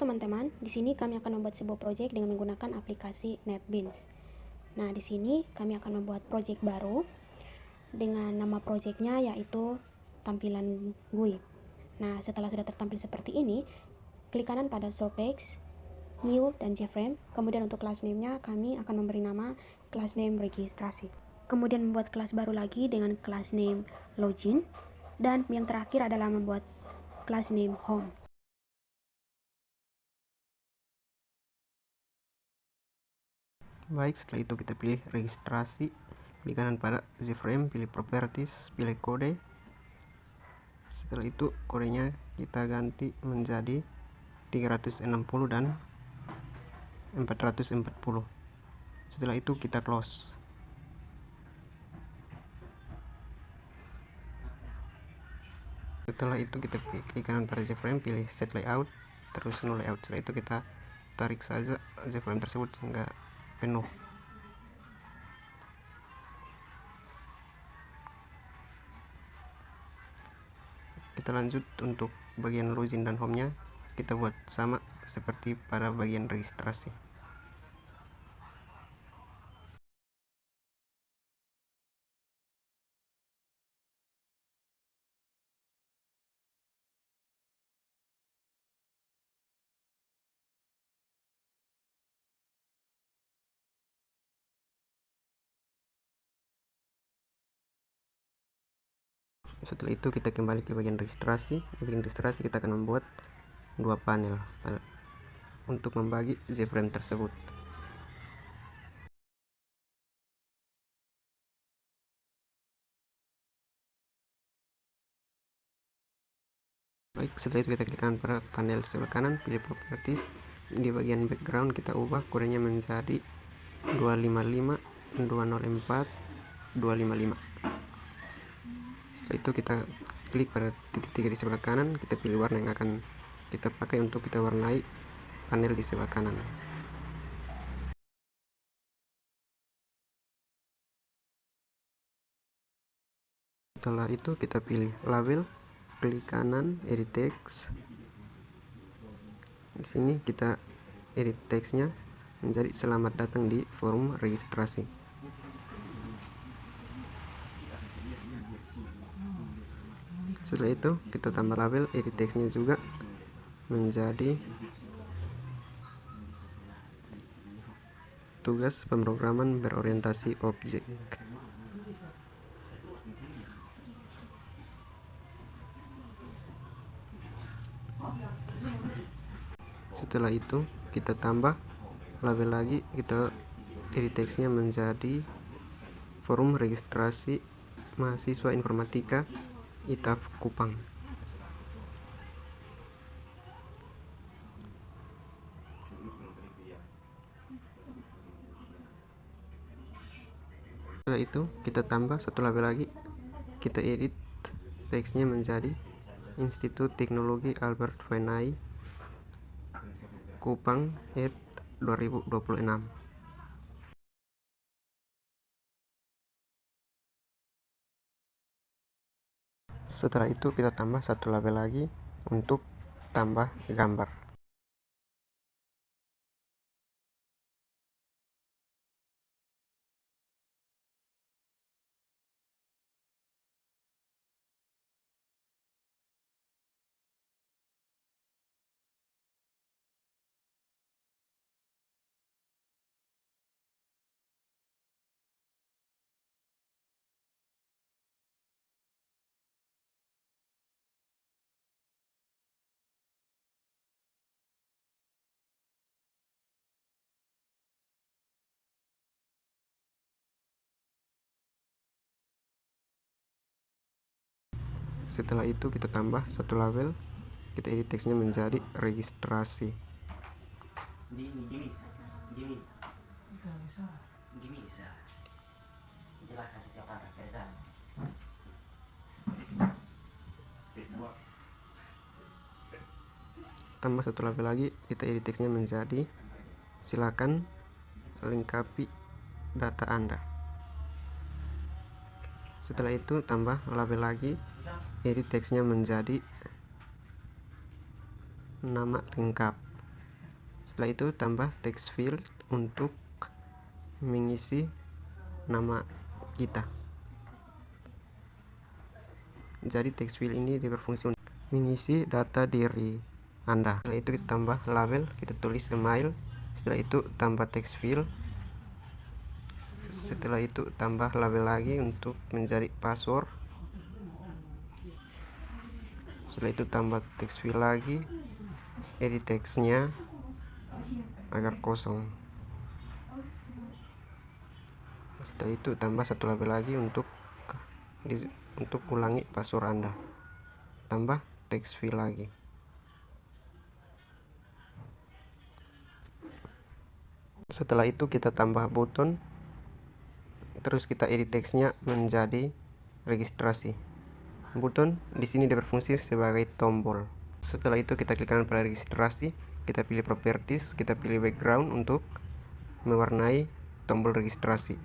teman-teman, di sini kami akan membuat sebuah project dengan menggunakan aplikasi NetBeans. Nah, di sini kami akan membuat project baru dengan nama projectnya yaitu tampilan GUI. Nah, setelah sudah tertampil seperti ini, klik kanan pada Sourcepex, New, dan JFrame. Kemudian untuk class name-nya kami akan memberi nama class name registrasi. Kemudian membuat kelas baru lagi dengan class name login. Dan yang terakhir adalah membuat class name home. Baik, setelah itu kita pilih registrasi, klik kanan pada JFrame, pilih properties, pilih kode. Setelah itu kodenya kita ganti menjadi 360 dan 440. Setelah itu kita close. Setelah itu kita klik kanan pada JFrame, pilih set layout, terus no layout. Setelah itu kita tarik saja JFrame tersebut sehingga penuh. Kita lanjut untuk bagian login dan home nya, kita buat sama seperti pada bagian registrasi. Setelah itu kita kembali ke bagian registrasi. Di bagian registrasi kita akan membuat dua panel untuk membagi JFrame tersebut. Baik, setelah itu kita klik kanan pada panel sebelah kanan, pilih properties. Di bagian background kita ubah kodenya menjadi 255 204 255. Setelah itu kita klik pada titik 3 di sebelah kanan, kita pilih warna yang akan kita pakai untuk kita warnai panel di sebelah kanan. Setelah itu kita pilih label, klik kanan, edit text. Di sini kita edit teksnya menjadi selamat datang di forum registrasi. Setelah itu kita tambah label, edit teksnya juga menjadi tugas pemrograman berorientasi objek. Setelah itu kita tambah label lagi, kita edit teksnya menjadi forum registrasi mahasiswa informatika ITAF Kupang. Setelah itu kita tambah satu label lagi, kita edit teksnya menjadi Institut Teknologi Albert Weinai Kupang 2026. Setelah itu kita tambah satu label lagi untuk tambah gambar. Setelah itu kita tambah satu label, kita edit teksnya menjadi registrasi. Tambah satu label lagi, kita edit teksnya menjadi silakan lengkapi data Anda. Setelah itu tambah label lagi, edit teksnya menjadi nama lengkap. Setelah itu tambah text field untuk mengisi nama kita. Jadi text field ini berfungsi untuk mengisi data diri Anda. Setelah itu kita tambah label, kita tulis email. Setelah itu tambah text field. Setelah itu tambah label lagi untuk menjadi password. Setelah itu tambah text field lagi, edit teksnya agar kosong. Setelah itu tambah satu label lagi untuk ulangi password Anda. Tambah text field lagi. Setelah itu kita tambah button, terus kita edit teksnya menjadi registrasi. Button di sini dia berfungsi sebagai tombol. Setelah itu kita klik kanan pada registrasi, kita pilih properties, kita pilih background untuk mewarnai tombol registrasi.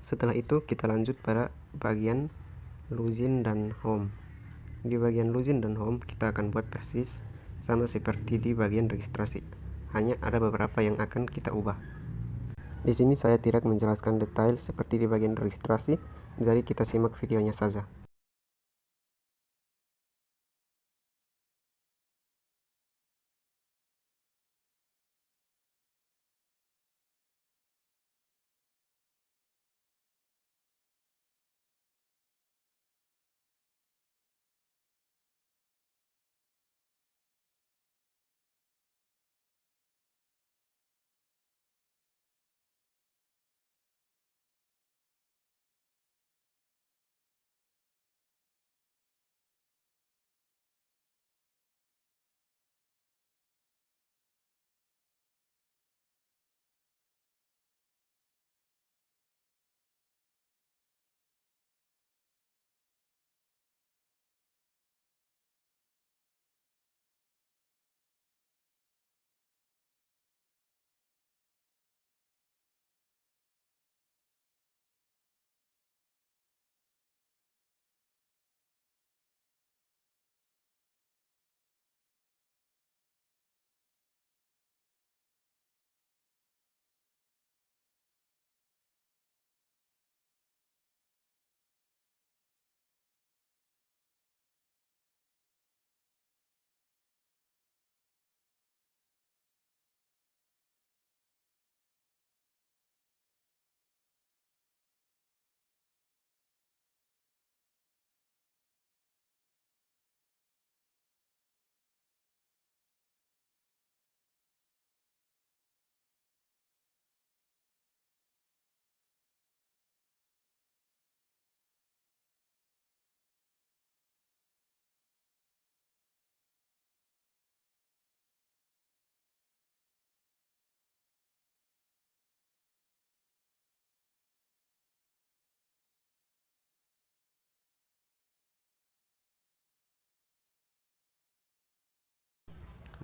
Setelah itu kita lanjut pada bagian login dan home. Di bagian login dan home kita akan buat persis sama seperti di bagian registrasi. Hanya ada beberapa yang akan kita ubah. Di sini saya tidak menjelaskan detail seperti di bagian registrasi, jadi kita simak videonya saja.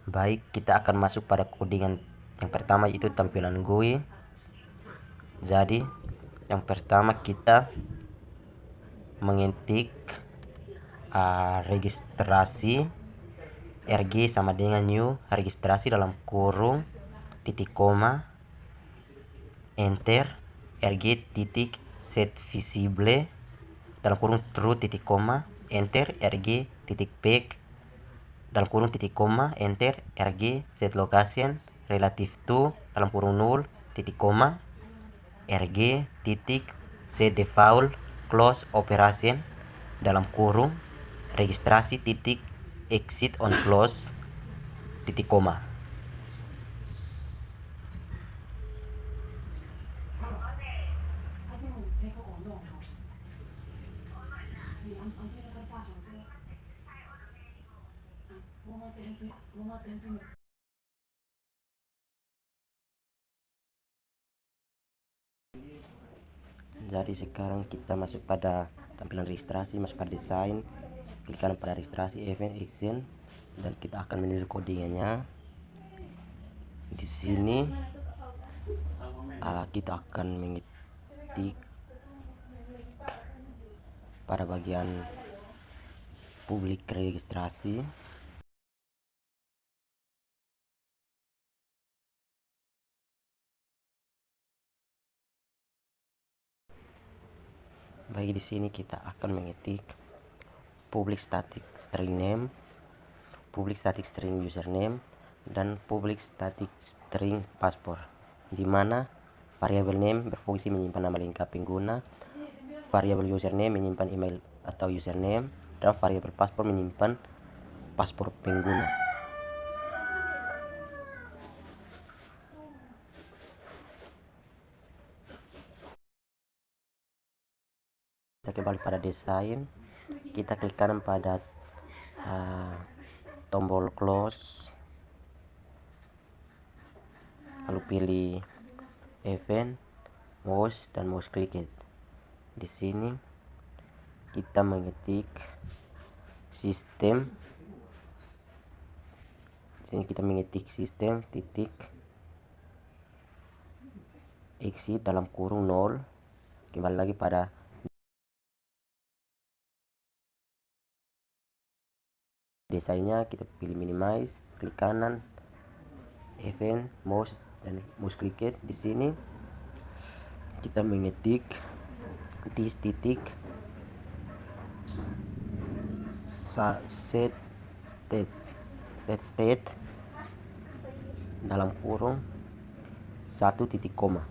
Baik, kita akan masuk pada codingan yang pertama, itu tampilan GUI. Jadi yang pertama kita mengetik registrasi rg sama dengan new registrasi dalam kurung titik koma enter rg titik set visible dalam kurung true titik koma enter rg titik back dalam kurung titik koma enter rg set location relative to dalam kurung 0 titik koma rg titik set default close operation dalam kurung registrasi titik exit on close titik koma. Jadi sekarang kita masuk pada tampilan registrasi, masuk pada desain, klik kanan pada registrasi, event, action, dan kita akan menuju codingannya. Di sini kita akan mengetik pada bagian publik registrasi. Baik, di sini kita akan mengetik public static string name, public static string username, dan public static string password, di mana variabel name berfungsi menyimpan nama lengkap pengguna, variabel username menyimpan email atau username, dan variabel password menyimpan password pengguna. Kita kembali pada desain, kita klik kanan pada tombol close, lalu pilih event, mouse, dan mouse click it. Di sini kita mengetik sistem. Di sini kita mengetik sistem titik exit dalam kurung 0. Kembali lagi pada desainnya, kita pilih minimize, klik kanan, event, mouse, dan mouse click it. Di sini kita mengetik this titik set state dalam kurung 1 titik koma.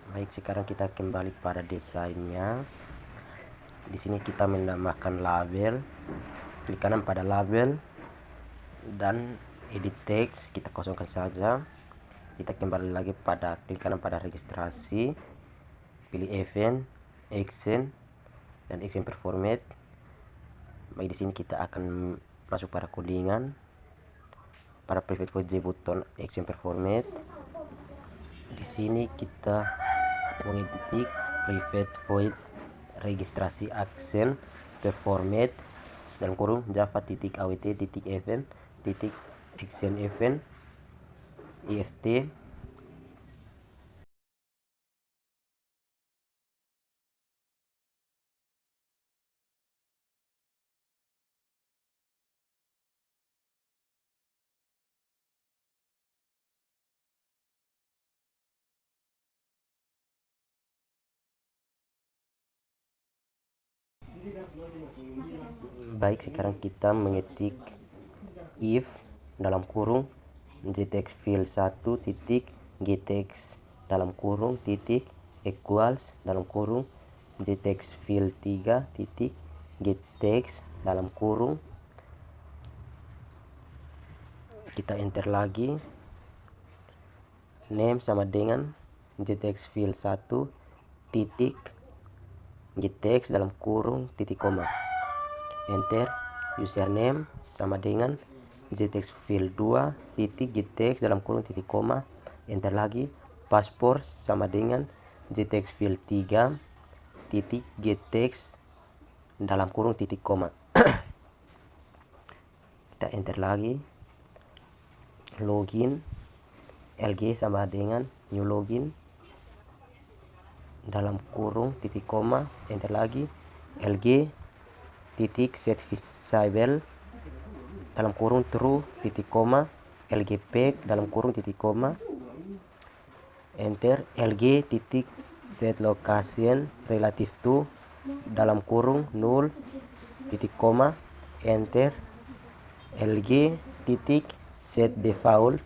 Baik, sekarang kita kembali pada desainnya. Di sini kita menambahkan label, klik kanan pada label dan edit text, kita kosongkan saja. Kita kembali lagi pada klik kanan pada registrasi, pilih event, action, dan action per format. Baik, di sini kita akan masuk pada codingan, pada private void j button action per format. Di sini kita mengetik private void registrasi action per format dalam kurung java titik awt titik event titik action event ift. Baik, sekarang kita mengetik if dalam kurung jtext field 1 titik gettext dalam kurung titik equals dalam kurung jtext field 3 titik gettext dalam kurung. Kita enter lagi, name sama dengan jtext field 1 titik gettext dalam kurung titik koma, enter. Username sama dengan jtext field 2 titik gettext dalam kurung titik koma, enter lagi. Password sama dengan jtext field 3 titik gettext dalam kurung titik koma. Kita enter lagi. Login lg sama dengan new login dalam kurung titik koma, enter lagi. lg titik set visible dalam kurung true titik koma, lg pack dalam kurung titik koma, enter. lg titik set location relative to dalam kurung 0 titik koma, enter. lg titik set default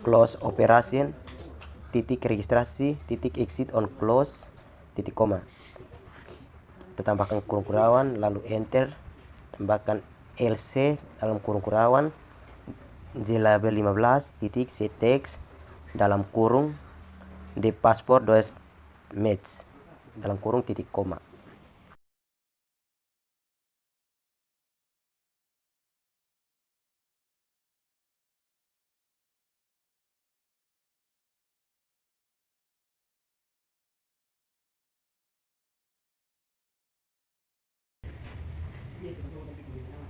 close operation titik registrasi titik exit on close titik koma. Kita tambahkan kurung kurawan lalu enter, tambahkan lc dalam kurung kurawan jlabel 15 titik set text dalam kurung the password does match dalam kurung titik koma.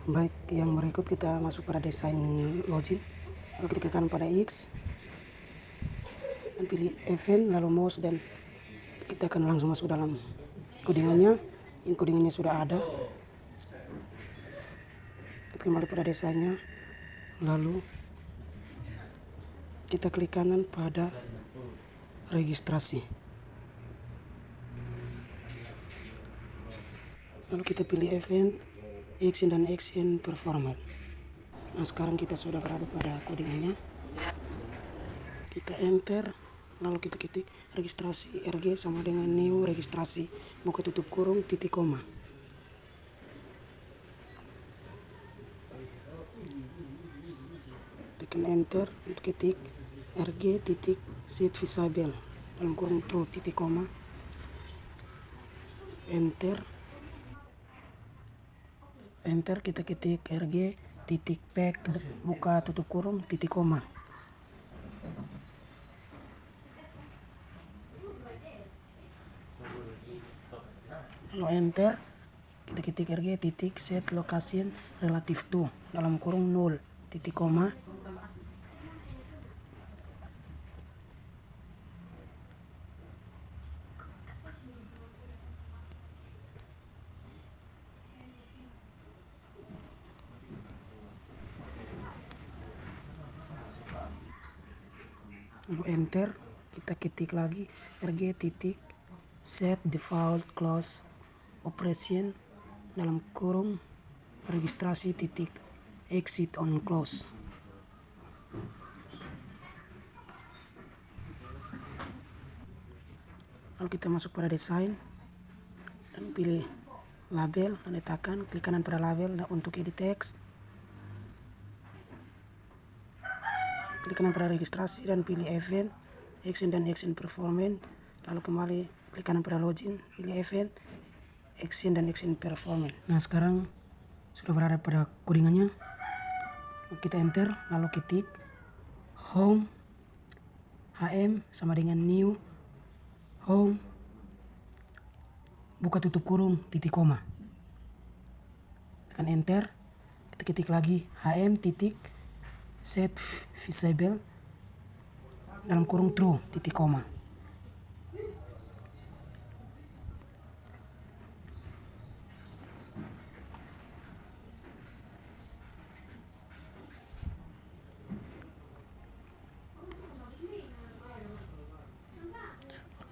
Baik, yang berikut kita masuk pada desain login. Lalu kita klik pada X dan pilih event lalu mouse, dan kita akan langsung masuk dalam codingannya. Ini codingannya sudah ada. kita kembali pada desainnya, lalu kita klik kanan pada registrasi, lalu kita pilih event, action dan action performer. Nah, sekarang kita sudah berada pada codingannya. Kita enter, lalu kita ketik registrasi RG sama dengan new registrasi buka tutup kurung titik koma. Tekan enter untuk ketik RG titik set visible dalam kurung true titik koma. Enter, kita ketik RG titik pack buka tutup kurung titik koma. Lalu enter, kita ketik RG titik set location relative to dalam kurung 0 titik koma. Lalu enter, kita ketik lagi RG titik set default close operation dalam kurung registrasi titik exit on close. Lalu kita masuk pada desain dan pilih label dan letakkan, klik kanan pada label dan untuk edit text, klik kanan pada registrasi dan pilih event, action dan action performance, lalu kembali klik kanan pada login, pilih event, action dan action performance. Nah, sekarang sudah berada pada codingannya. Kita enter, lalu ketik home HM sama dengan new home buka tutup kurung titik koma. Tekan enter, kita ketik lagi HM titik set visible dalam kurung true titik koma.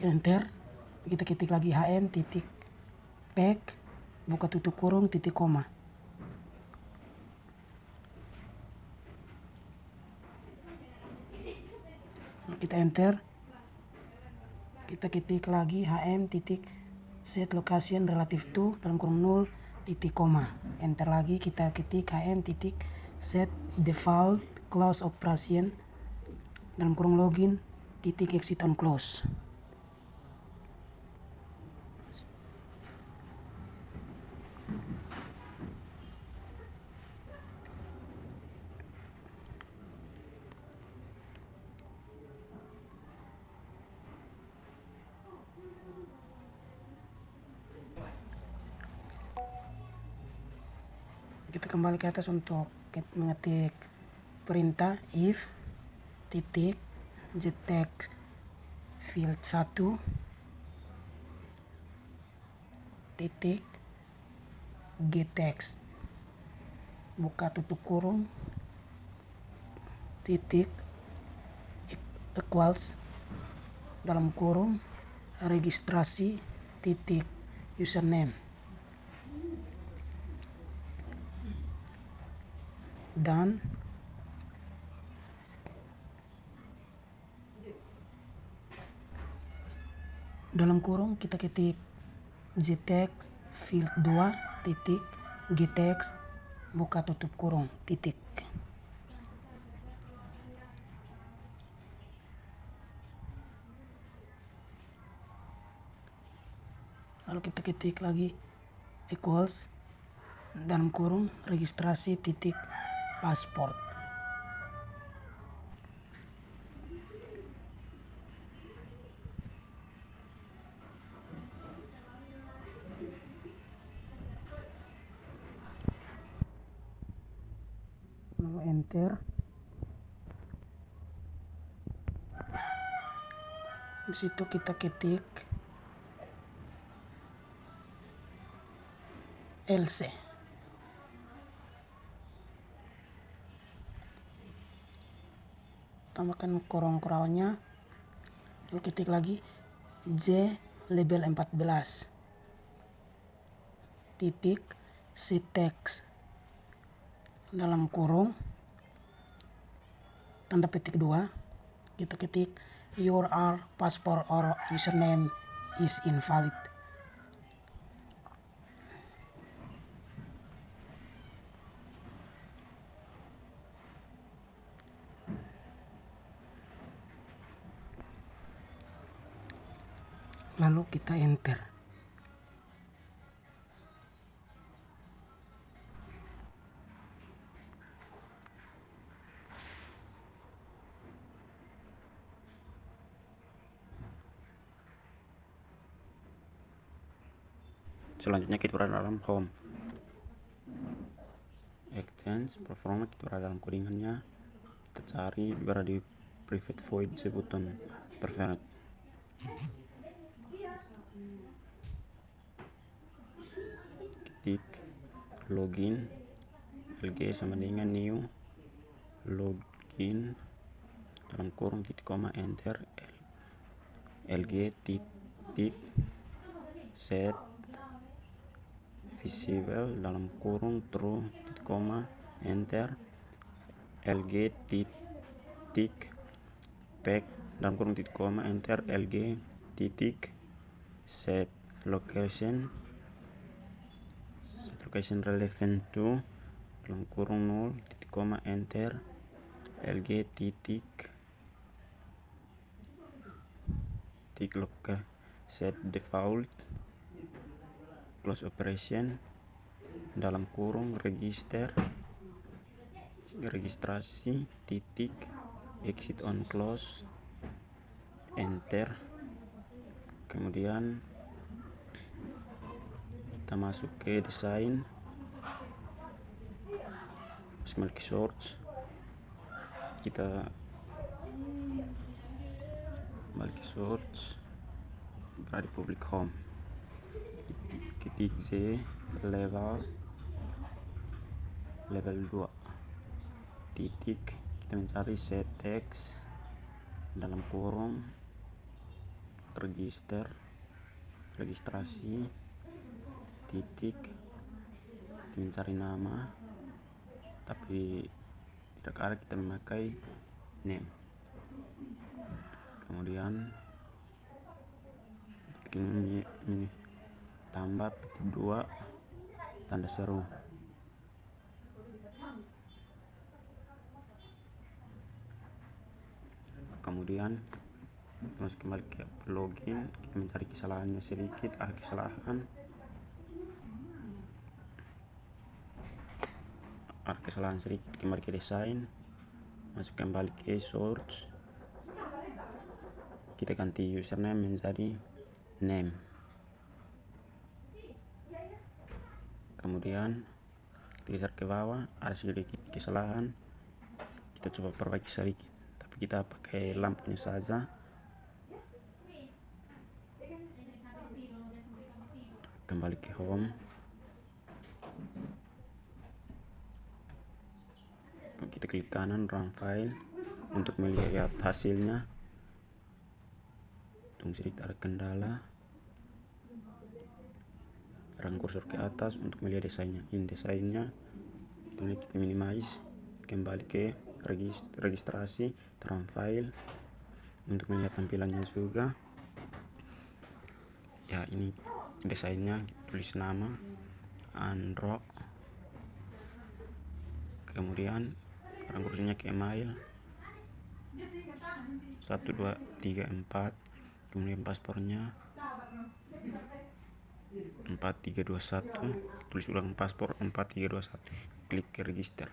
Enter, kita ketik lagi HM titik pack buka tutup kurung titik koma. Kita enter, kita ketik lagi HM titik set location relative to dalam kurung 0 titik koma. Enter lagi, kita ketik HM titik set default close operation dalam kurung login titik exit on close. Kita kembali ke atas untuk mengetik perintah if titik jtext field 1 titik gettext buka tutup kurung titik equals dalam kurung registrasi titik username dan dalam kurung kita ketik jtext field 2 titik gettext buka tutup kurung titik. Lalu kita ketik lagi equals dalam kurung registrasi titik pasport. Lalu enter. Di situ kita ketik LC. tambahkan kurung crownnya, lalu ketik lagi J label 14 titik set text dalam kurung tanda petik 2, kita ketik your passport or username is invalid. Lalu kita enter. Selanjutnya kita berada dalam home, exchange performa, kita berada dalam codingannya, kita cari berada di private void button preferred, ketik login lg sama dengan new login dalam kurung titik koma enter lg titik set visible dalam kurung true titik koma enter lg titik pack dalam kurung titik koma enter lg titik set location relevant to dalam kurung 0 titik koma enter lg titik set default close operation dalam kurung registrasi titik exit on close enter. Kemudian kita masuk ke desain, kembali ke source, kita kembali ke source, berada di public home, ketik Z level 2 titik, kita mencari set text dalam kurung registrasi titik, kita mencari nama tapi tidak ada, kita memakai name. Kemudian ini tambah petik 2 tanda seru. Kemudian masuk kembali ke login, kita mencari kesalahannya sedikit, ada kesalahan sedikit, kembali ke desain, masuk kembali ke source, kita ganti username menjadi name. Kemudian kita ke bawah, ada sedikit kesalahan, kita coba perbaiki sedikit, tapi kita pakai lampunya saja. Kembali ke home, kita klik kanan run file untuk melihat hasilnya. Tunggu sedikit, ada kendala, arahkan kursor ke atas untuk melihat desainnya. Ini desainnya, kita minimize, kembali ke registrasi, run file untuk melihat tampilannya juga. Ya, ini desainnya, tulis nama Andro, kemudian arahkan kursornya ke email 1234, kemudian paspornya 4321, tulis ulang paspor 4321, klik ke register.